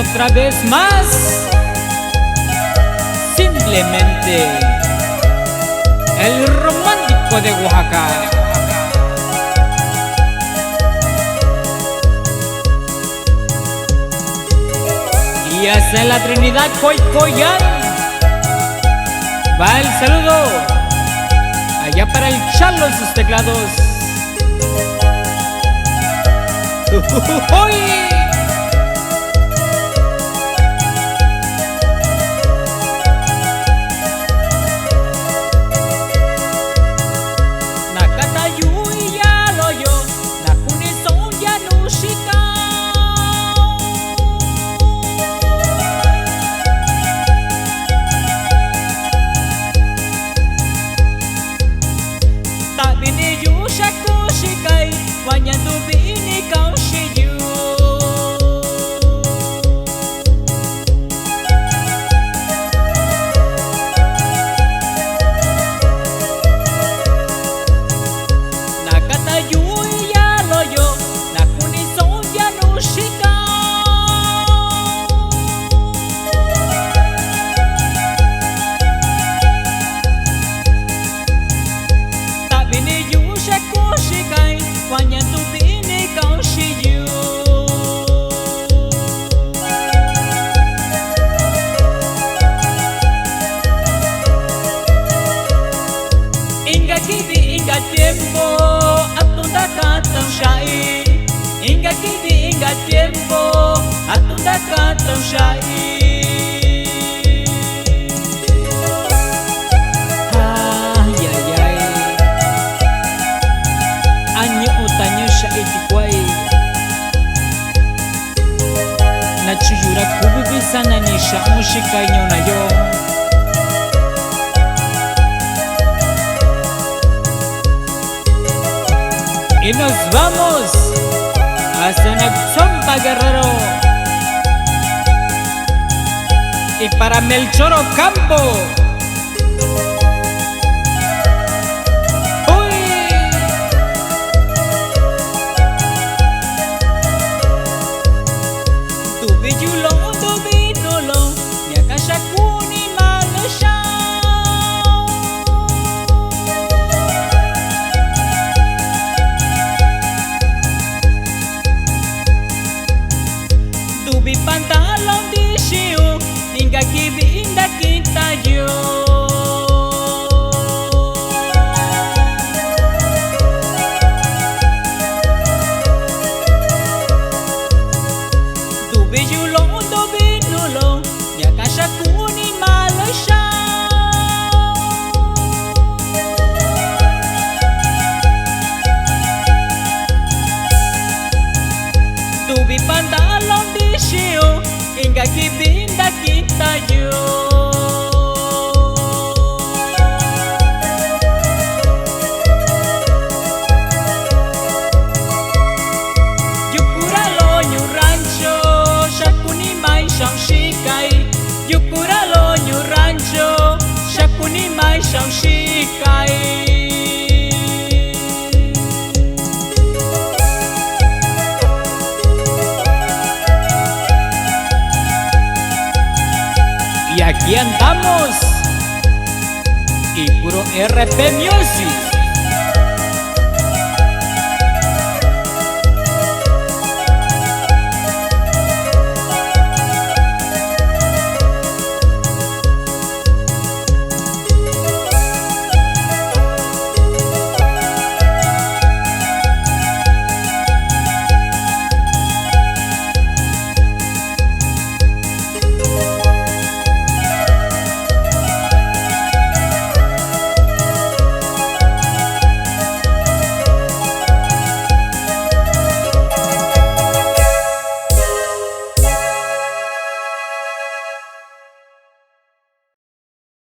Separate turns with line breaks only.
otra vez más. Simplemente el romántico de Oaxaca. Y hacia la Trinidad Coycoyan va el saludo allá para el Chalo en sus teclados. ¡Uy! Inga tiempo atunda kata syai. Inga kini inga tiempo atunda kata syai. Ay ay ay. Anyo utanyo syai tikwai. Nachuyura kubibisana ni sya musika inyo na yo. Y nos vamos hacia Naxompa, Guerrero, y para Melchor Ocampo. Tubi pantalon di siu, hingga kibi indah kita jo. Tubi julong tubi nulong, ya kasha kuni Malaysia. Tubi pantalon di siu, hingga kibinda kita jo. Yukura lo nyu rancho, shakuni mai shang shikai. Yukura lo nyu rancho, shakuni mai shang shikai. Y aquí andamos, y puro RP Music.